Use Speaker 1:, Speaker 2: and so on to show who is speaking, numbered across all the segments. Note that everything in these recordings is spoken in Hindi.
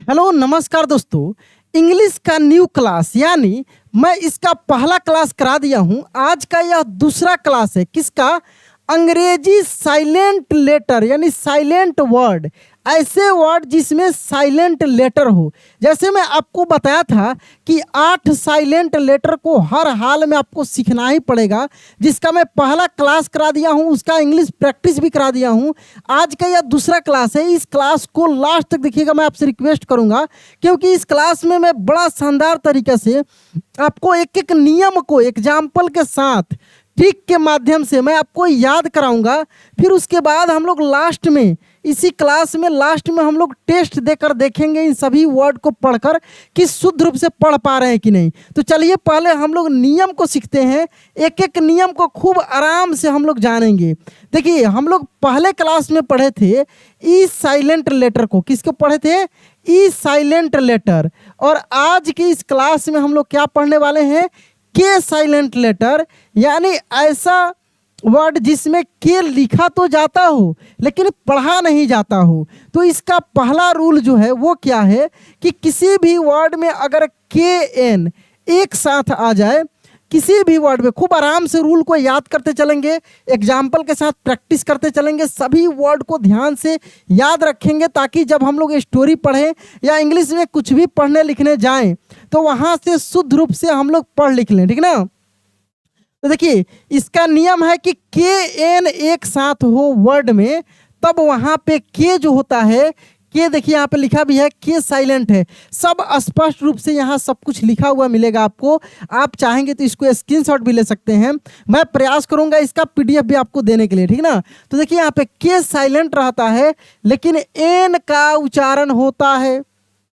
Speaker 1: हेलो नमस्कार दोस्तों। इंग्लिश का न्यू क्लास यानी मैं इसका पहला क्लास करा दिया हूं। आज का यह दूसरा क्लास है। किसका? अंग्रेजी साइलेंट लेटर यानी साइलेंट वर्ड, ऐसे वर्ड जिसमें साइलेंट लेटर हो। जैसे मैं आपको बताया था कि 8 साइलेंट लेटर को हर हाल में आपको सीखना ही पड़ेगा, जिसका मैं पहला क्लास करा दिया हूं, उसका इंग्लिश प्रैक्टिस भी करा दिया हूं। आज का यह दूसरा क्लास है। इस क्लास को लास्ट तक देखिएगा, मैं आपसे रिक्वेस्ट करूंगा, क्योंकि इस क्लास में मैं बड़ा शानदार तरीके से आपको एक एक नियम को एग्जाम्पल के साथ ट्रिक के माध्यम से मैं आपको याद कराऊंगा। फिर उसके बाद हम लोग लास्ट में, इसी क्लास में लास्ट में हम लोग टेस्ट देकर देखेंगे इन सभी वर्ड को पढ़कर कि शुद्ध रूप से पढ़ पा रहे हैं कि नहीं। तो चलिए पहले हम लोग नियम को सीखते हैं। एक एक नियम को खूब आराम से हम लोग जानेंगे। देखिए, हम लोग पहले क्लास में पढ़े थे ई साइलेंट लेटर को। किसको पढ़े थे? E silent letter. और आज की इस क्लास में हम लोग क्या पढ़ने वाले हैं? के साइलेंट लेटर, यानी ऐसा वर्ड जिसमें के लिखा तो जाता हो लेकिन पढ़ा नहीं जाता हो। तो इसका पहला रूल जो है वो क्या है कि किसी भी वर्ड में अगर के एन एक साथ आ जाए, किसी भी वर्ड में खूब आराम से रूल को याद करते चलेंगे, एग्जाम्पल के साथ प्रैक्टिस करते चलेंगे, सभी वर्ड को ध्यान से याद रखेंगे, ताकि जब हम लोग स्टोरी पढ़ें या इंग्लिश में कुछ भी पढ़ने लिखने जाएं तो वहाँ से शुद्ध रूप से हम लोग पढ़ लिख लें। ठीक ना? तो देखिए, इसका नियम है कि के एन एक साथ हो वर्ड में, तब वहाँ पे के जो होता है, के देखिए यहाँ पे लिखा भी है, के साइलेंट है। सब स्पष्ट रूप से यहाँ सब कुछ लिखा हुआ मिलेगा आपको। आप चाहेंगे तो इसको स्क्रीनशॉट भी ले सकते हैं। मैं प्रयास करूंगा इसका पीडीएफ भी आपको देने के लिए। ठीक ना? तो देखिए यहाँ पे के साइलेंट रहता है, लेकिन एन का उच्चारण होता है।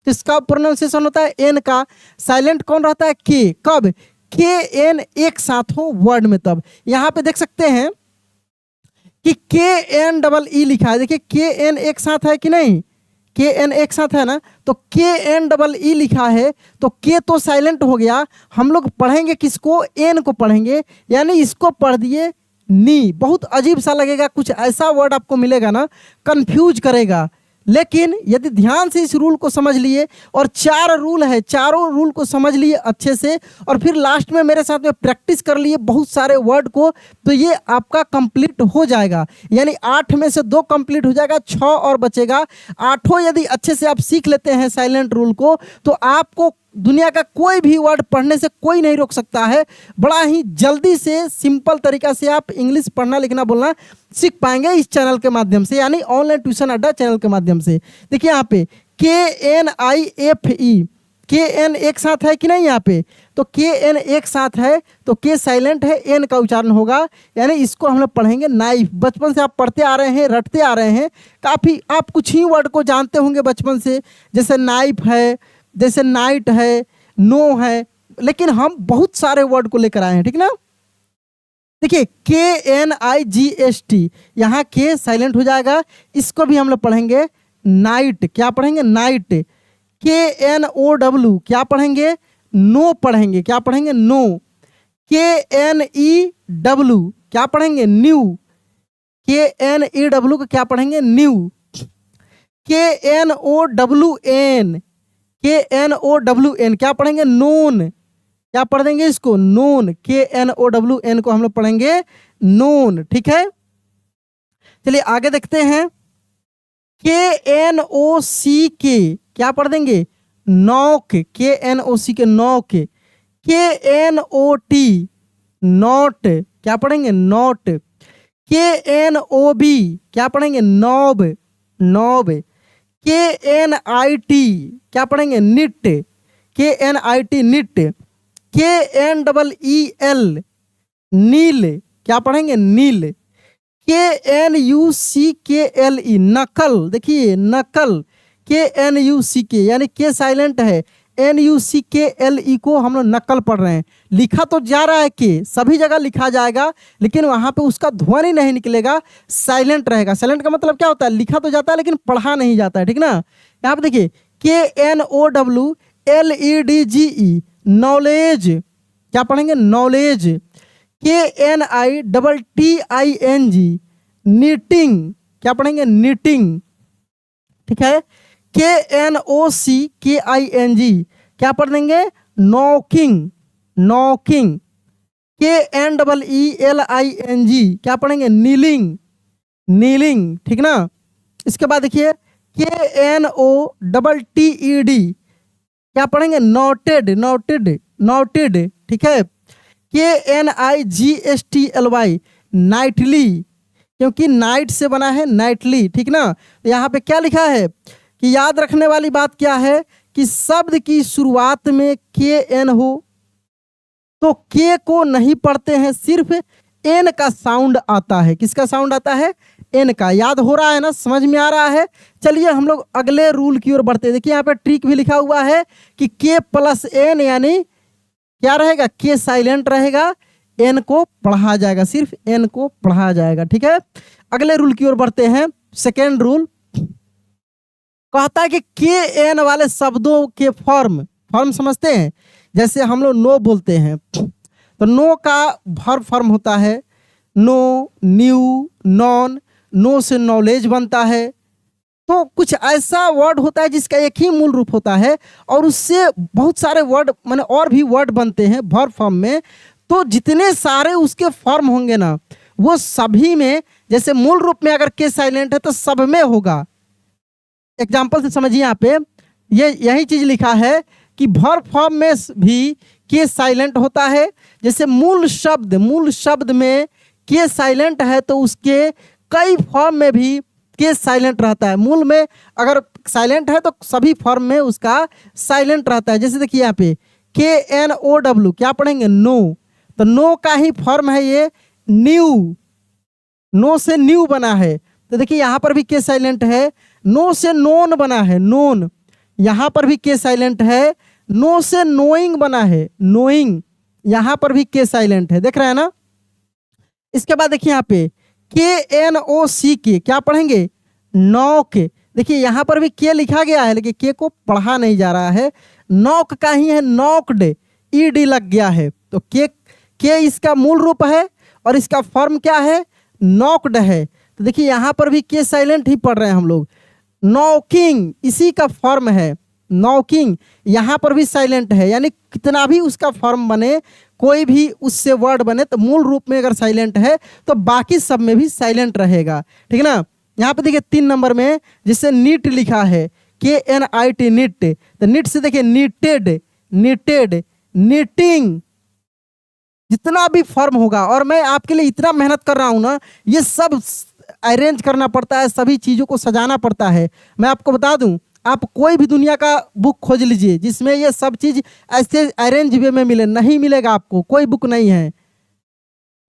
Speaker 1: इसका प्रोनाउंसिएशन होता है एन का। साइलेंट कौन रहता है? के। कब? के एन एक साथ हो वर्ड में, तब। यहाँ पे देख सकते हैं कि के एन डबल ई लिखा है। देखिए, के एन एक साथ है कि नहीं? के एन एक साथ है ना? तो के एन डबल ई लिखा है, तो के तो साइलेंट हो गया। हम लोग पढ़ेंगे किसको? एन को पढ़ेंगे, यानी इसको पढ़ दिए नी। बहुत अजीब सा लगेगा, कुछ ऐसा वर्ड आपको मिलेगा ना, कंफ्यूज करेगा। लेकिन यदि ध्यान से इस रूल को समझ लिए, और 4 रूल है, चारों रूल को समझ लिए अच्छे से, और फिर लास्ट में मेरे साथ में प्रैक्टिस कर लिए बहुत सारे वर्ड को, तो ये आपका कंप्लीट हो जाएगा। यानी 8 में से 2 कंप्लीट हो जाएगा, 6 और बचेगा। 8 यदि अच्छे से आप सीख लेते हैं साइलेंट रूल को, तो आपको दुनिया का कोई भी वर्ड पढ़ने से कोई नहीं रोक सकता है। बड़ा ही जल्दी से सिंपल तरीका से आप इंग्लिश पढ़ना लिखना बोलना सीख पाएंगे इस चैनल के माध्यम से, यानी ऑनलाइन ट्यूशन अड्डा चैनल के माध्यम से। देखिए यहाँ पे के एन आई एफ ई, के एन एक साथ है कि नहीं? यहाँ पे तो के एन एक साथ है, तो के साइलेंट है, एन का उच्चारण होगा, यानी इसको हम लोग पढ़ेंगे नाइफ। बचपन से आप पढ़ते आ रहे हैं, रटते आ रहे हैं, काफ़ी आप कुछ ही वर्ड को जानते होंगे बचपन से, जैसे नाइफ है, जैसे नाइट है, नो है, लेकिन हम बहुत सारे वर्ड को लेकर आए हैं। ठीक ना? देखिए, के एन आई जी एस टी, यहाँ के साइलेंट हो जाएगा, इसको भी हम लोग पढ़ेंगे नाइट। क्या पढ़ेंगे? नाइट। के एन ओ डब्ल्यू क्या पढ़ेंगे? नो पढ़ेंगे। क्या पढ़ेंगे? नो। के एन ई डब्ल्यू क्या पढ़ेंगे? न्यू। के एन ई डब्ल्यू को क्या पढ़ेंगे? न्यू। के एन ओ डब्ल्यू एन, के एन ओ डब्ल्यू एन क्या पढ़ेंगे? नोन। क्या पढ़ देंगे इसको? नोन। के एन ओ डब्ल्यू एन को हम लोग पढ़ेंगे नोन। ठीक है, चलिए आगे देखते हैं। के एन ओ सी के क्या पढ़ देंगे? नॉक। के एन ओ सी के नॉक। के एन ओ टी नॉट क्या पढ़ेंगे? नॉट। के एन ओ बी क्या पढ़ेंगे? नॉब। नॉब। के एन आई टी क्या पढ़ेंगे? निट। के एन आई टी निट। के एन डबल ई एल नील क्या पढ़ेंगे? नील। के एन यू सी के एल ई नकल। देखिए, नकल। के एन यू सी के, यानी के साइलेंट है, एन यू सी के एल ई को हम लोग नकल पढ़ रहे हैं। लिखा तो जा रहा है, के सभी जगह लिखा जाएगा, लेकिन वहाँ पे उसका ध्वनि नहीं निकलेगा, साइलेंट रहेगा। साइलेंट का मतलब क्या होता है? लिखा तो जाता है लेकिन पढ़ा नहीं जाता है। ठीक ना? यहाँ पे देखिए, K N O W L E D G E knowledge क्या पढ़ेंगे? Knowledge. K N I double T I N G knitting क्या पढ़ेंगे? नीटिंग। ठीक है, KNOCKING, क्या पढ़ देंगे? Knocking, knocking. KNEELING, क्या पढ़ेंगे? नीलिंग, नीलिंग, ठीक ना। इसके बाद देखिए KNOTTED, क्या पढ़ेंगे? नोटेड, नोटेड, नोटेड, ठीक है। KNIGSTLY, नाइटली, क्योंकि नाइट से बना है, नाइटली, ठीक ना। तो यहाँ पे क्या लिखा है कि याद रखने वाली बात क्या है कि शब्द की शुरुआत में KN हो तो के को नहीं पढ़ते हैं, सिर्फ एन का साउंड आता है। किसका साउंड आता है? एन का। याद हो रहा है ना, समझ में आ रहा है। चलिए हम लोग अगले रूल की ओर बढ़ते हैं। देखिए यहाँ पे ट्रिक भी लिखा हुआ है कि के प्लस एन, यानी क्या रहेगा? के साइलेंट रहेगा, एन को पढ़ा जाएगा, सिर्फ एन को पढ़ा जाएगा, ठीक है। अगले रूल की ओर बढ़ते हैं। सेकेंड रूल कहता है कि के एन वाले शब्दों के फॉर्म समझते हैं। जैसे हम लोग नो बोलते हैं तो नो का वर्ब फॉर्म होता है नो, न्यू, नॉन। नो से नॉलेज बनता है। तो कुछ ऐसा वर्ड होता है जिसका एक ही मूल रूप होता है और उससे बहुत सारे वर्ड माने और भी वर्ड बनते हैं वर्ब फॉर्म में। तो जितने सारे उसके फॉर्म होंगे ना, वो सभी में, जैसे मूल रूप में अगर के साइलेंट है तो सब में होगा। एग्जाम्पल से समझिए, यहाँ पे यही चीज लिखा है कि वर्ब फॉर्म में भी के साइलेंट होता है। जैसे मूल शब्द में के साइलेंट है तो उसके कई फॉर्म में भी के साइलेंट रहता है। मूल में अगर साइलेंट है तो सभी फॉर्म में उसका साइलेंट रहता है। जैसे देखिए यहाँ पे KNOW, क्या पढ़ेंगे? नो। तो नो का ही फॉर्म है ये न्यू, नो से न्यू बना है। तो देखिए यहाँ पर भी के साइलेंट है। नो से नोन बना है, नोन। यहाँ पर भी के साइलेंट है। नो से नोइंग बना है, नोइंग। यहाँ पर भी के साइलेंट है, देख रहे हैं ना। इसके बाद देखिए यहाँ पे KNOCK, क्या पढ़ेंगे? नॉक। देखिए यहाँ पर भी के लिखा गया है लेकिन के को पढ़ा नहीं जा रहा है। नॉक का ही है नॉक्ड, ED लग गया है। तो के इसका मूल रूप है और इसका फॉर्म क्या है? नॉक्ड है। तो देखिए यहाँ पर भी के साइलेंट ही पढ़ रहे हैं हम लोग। नॉकिंग इसी का फॉर्म है, नॉकिंग। यहाँ पर भी साइलेंट है, यानी कितना भी उसका फॉर्म बने, कोई भी उससे वर्ड बने, तो मूल रूप में अगर साइलेंट है तो बाकी सब में भी साइलेंट रहेगा, ठीक है ना। यहाँ पे देखिए 3 नंबर में जिससे नीट लिखा है KNIT, नीट। तो नीट से देखिए नीटेड, नीटेड, नीटिंग, जितना भी फॉर्म होगा। और मैं आपके लिए इतना मेहनत कर रहा हूँ ना, ये सब अरेंज करना पड़ता है, सभी चीज़ों को सजाना पड़ता है। मैं आपको बता दूं, आप कोई भी दुनिया का बुक खोज लीजिए जिसमें ये सब चीज़ ऐसे अरेंज वे में मिले, नहीं मिलेगा आपको, कोई बुक नहीं है।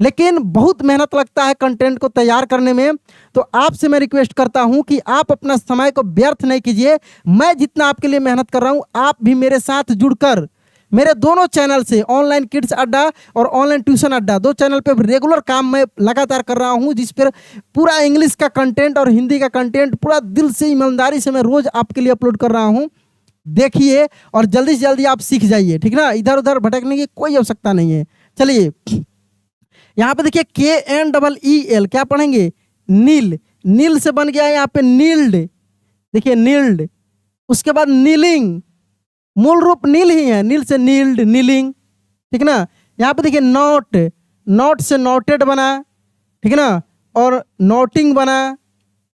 Speaker 1: लेकिन बहुत मेहनत लगता है कंटेंट को तैयार करने में। तो आपसे मैं रिक्वेस्ट करता हूं कि आप अपना समय को व्यर्थ नहीं कीजिए। मैं जितना आपके लिए मेहनत कर रहा हूं, आप भी मेरे साथ जुड़कर मेरे दोनों चैनल से, ऑनलाइन किड्स अड्डा और ऑनलाइन ट्यूशन अड्डा, 2 चैनल पे रेगुलर काम मैं लगातार कर रहा हूं, जिस पर पूरा इंग्लिश का कंटेंट और हिंदी का कंटेंट पूरा दिल से, ईमानदारी से मैं रोज आपके लिए अपलोड कर रहा हूं। देखिए और जल्दी से जल्दी आप सीख जाइए, ठीक ना। इधर उधर भटकने की कोई आवश्यकता नहीं है। चलिए यहाँ पे देखिए KNEEL, क्या पढ़ेंगे? नील। नील से बन गया यहाँ पे नील्ड, देखिए नील्ड। उसके बाद नीलिंग, मूल रूप नील ही है, नील से नील्ड, नीलिंग, ठीक ना। यहाँ पे देखिए नोट, नोट से नोटेड बना, ठीक है ना, और नोटिंग बना,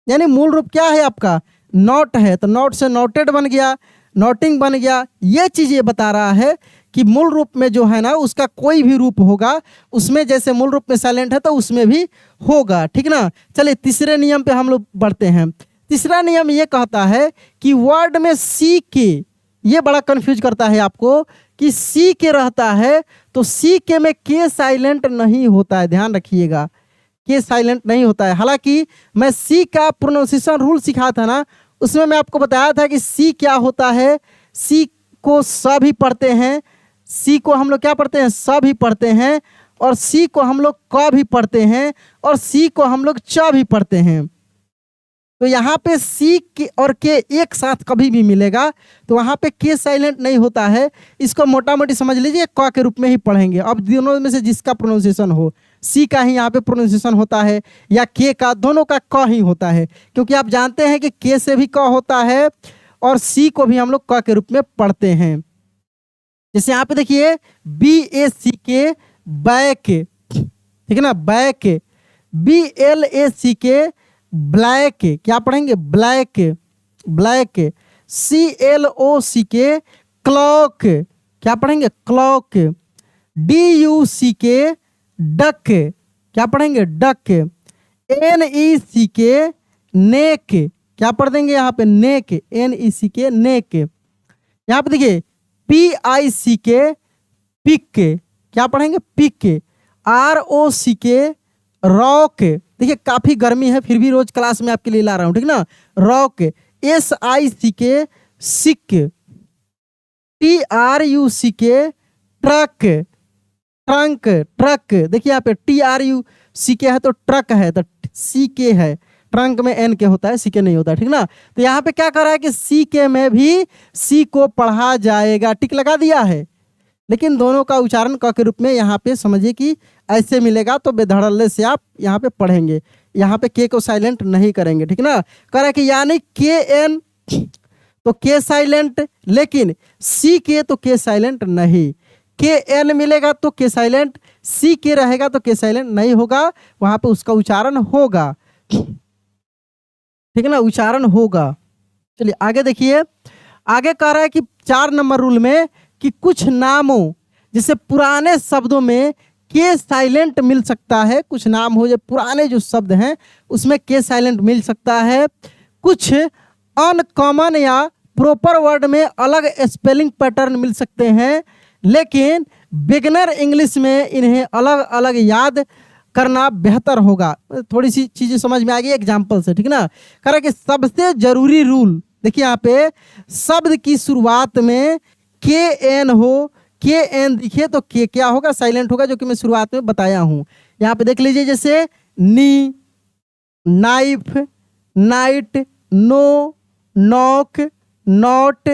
Speaker 1: यानी मूल रूप क्या है आपका? नोट है, तो नोट से नोटेड बन गया, नोटिंग बन गया। ये चीज़ ये बता रहा है कि मूल रूप में जो है ना, उसका कोई भी रूप होगा, उसमें जैसे मूल रूप में साइलेंट है तो उसमें भी होगा, ठीक ना। चलिए तीसरे नियम पे हम लोग बढ़ते हैं। तीसरा नियम ये कहता है कि वर्ड में सी के, ये बड़ा कंफ्यूज करता है आपको कि सी के रहता है तो सी के में के साइलेंट नहीं होता है, ध्यान रखिएगा, के साइलेंट नहीं होता है। हालांकि मैं सी का प्रोनाउंसिएशन रूल सिखाया था ना, उसमें मैं आपको बताया था कि सी क्या होता है। सी को स भी पढ़ते हैं, सी को हम लोग क्या पढ़ते हैं? स भी पढ़ते हैं, और सी को हम लोग क भी पढ़ते हैं, और सी को हम लोग च भी पढ़ते हैं। तो यहाँ पे सी के और के एक साथ कभी भी मिलेगा तो वहाँ पे के साइलेंट नहीं होता है। इसको मोटा मोटी समझ लीजिए, क के रूप में ही पढ़ेंगे। अब दोनों में से जिसका प्रोनाउंसिएशन हो, सी का ही यहाँ पे प्रोनाउंसिएशन होता है या के का, दोनों का क ही होता है। क्योंकि आप जानते हैं कि के से भी क होता है और सी को भी हम लोग क के रूप में पढ़ते हैं। जैसे यहाँ पे देखिए BACK बैक, ठीक है ना, बैक। BLACK ब्लैक, क्या पढ़ेंगे, ब्लैक, ब्लैक। CLOCK क्लॉक, क्या पढ़ेंगे, क्लॉक। DUCK डक, क्या पढ़ेंगे, डक। NECK नेक, क्या पढ़ देंगे यहाँ पे, नेक, NECK नेक। यहाँ पे देखिए PICK पिक, क्या पढ़ेंगे, पिक। ROCK रॉक, देखिए काफी गर्मी है फिर भी रोज क्लास में आपके लिए ला रहा हूं, ठीक ना, रॉक। SICK सिक। TRUCK truck, trunk, truck. देखिए यहाँ पे TRUCK है तो ट्रक है, तो CK है, ट्रंक में NK होता है, CK नहीं होता, ठीक ना। तो यहाँ पे क्या कर रहा है कि CK में भी C को पढ़ा जाएगा, टिक लगा दिया है, लेकिन दोनों का उच्चारण क के रूप में यहाँ पे समझिए कि ऐसे मिलेगा, तो बेधड़ल्ले से आप यहाँ पे पढ़ेंगे, यहाँ पे के को साइलेंट नहीं करेंगे, ठीक ना। कह रहा है कि यानी KN तो के साइलेंट, लेकिन CK तो के साइलेंट नहीं। KN मिलेगा तो के साइलेंट, CK रहेगा तो के साइलेंट नहीं होगा, वहां पे उसका उच्चारण होगा, ठीक है ना, उच्चारण होगा। चलिए आगे देखिए, आगे कह रहा है कि 4 नंबर रूल में कि कुछ नामों, जैसे पुराने शब्दों में के साइलेंट मिल सकता है, कुछ नाम हो जो पुराने जो शब्द हैं उसमें के साइलेंट मिल सकता है। कुछ अनकॉमन या प्रॉपर वर्ड में अलग स्पेलिंग पैटर्न मिल सकते हैं, लेकिन बिगिनर इंग्लिश में इन्हें अलग अलग याद करना बेहतर होगा। थोड़ी सी चीजें समझ में आ गई एग्जाम्पल से, ठीक ना। कह रहा है कि सबसे जरूरी रूल, देखिए यहाँ पे शब्द की शुरुआत में KN हो, KN दिखे तो के क्या होगा, साइलेंट होगा, जो कि मैं शुरुआत में बताया हूं। यहाँ पे देख लीजिए, जैसे knee, knife, knight, know, knock, knot,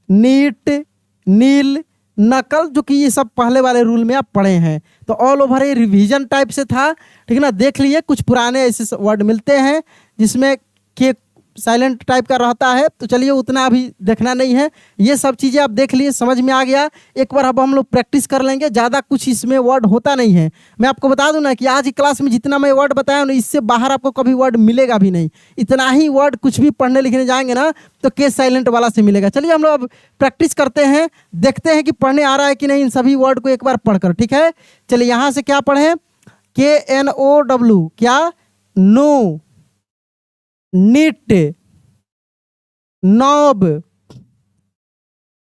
Speaker 1: knit, kneel, knuckle, जो कि ये सब पहले वाले रूल में आप पढ़े हैं। तो ऑल ओवर ये रिवीजन टाइप से था, ठीक है ना। देख लिए कुछ पुराने ऐसे वर्ड मिलते हैं जिसमें के साइलेंट टाइप का रहता है, तो चलिए उतना अभी देखना नहीं है, ये सब चीज़ें आप देख लिए, समझ में आ गया। एक बार अब हम लोग प्रैक्टिस कर लेंगे, ज़्यादा कुछ इसमें वर्ड होता नहीं है। मैं आपको बता दूं ना कि आज की क्लास में जितना मैं वर्ड बताया ना, इससे बाहर आपको कभी वर्ड मिलेगा भी नहीं। इतना ही वर्ड कुछ भी पढ़ने लिखने जाएंगे ना तो के साइलेंट वाला से मिलेगा। चलिए हम लोग अब प्रैक्टिस करते हैं, देखते हैं कि पढ़ने आ रहा है कि नहीं इन सभी वर्ड को एक बार पढ़कर, ठीक है। चलिए यहाँ से क्या पढ़ें, KNOW, क्या, know, knit, knob,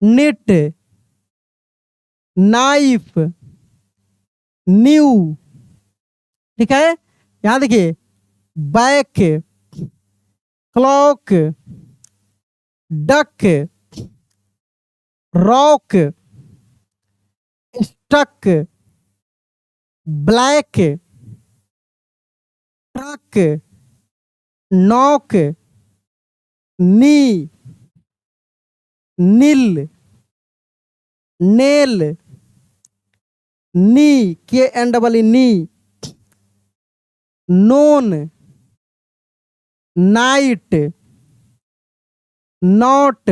Speaker 1: knit, knife, knew, ठीक है। यहां देखिए back, clock, duck, rock, stuck, black, truck, knock, knee, kneel, knell, knee, KNEE knee, known, knight, knot,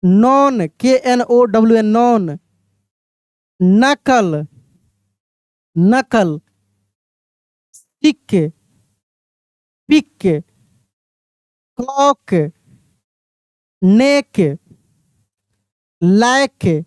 Speaker 1: known, KNOWN known, knuckle, knuckle, sick, pick, clock, neck, lack,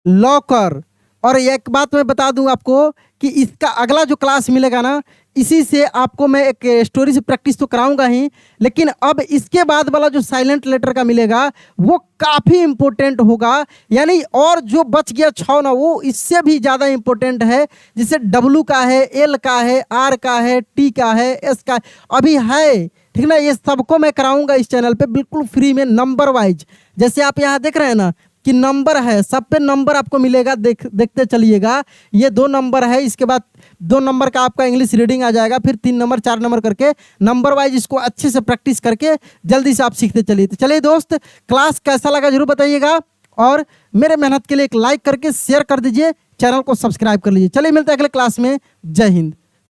Speaker 1: locker. और एक बात मैं बता दूं आपको कि इसका अगला जो क्लास मिलेगा ना, इसी से आपको मैं एक स्टोरी से प्रैक्टिस तो कराऊंगा ही, लेकिन अब इसके बाद वाला जो साइलेंट लेटर का मिलेगा वो काफ़ी इंपॉर्टेंट होगा। यानी और जो बच गया 6 ना, वो इससे भी ज़्यादा इंपॉर्टेंट है। जैसे W का है, L का है, R का है, T का है, S का अभी है, ठीक ना। ये सबको मैं कराऊंगा इस चैनल पे बिल्कुल फ्री में, नंबर वाइज। जैसे आप यहाँ देख रहे हैं ना कि नंबर है, सब पे नंबर आपको मिलेगा, देखते चलिएगा। ये 2 नंबर है, इसके बाद 2 नंबर का आपका इंग्लिश रीडिंग आ जाएगा, फिर 3 नंबर 4 नंबर करके नंबर वाइज इसको अच्छे से प्रैक्टिस करके जल्दी से आप सीखते चलिए। तो चलिए दोस्त, क्लास कैसा लगा जरूर बताइएगा, और मेरे मेहनत के लिए एक लाइक करके शेयर कर दीजिए, चैनल को सब्सक्राइब कर लीजिए। चलिए मिलते हैं अगले क्लास में, जय हिंद।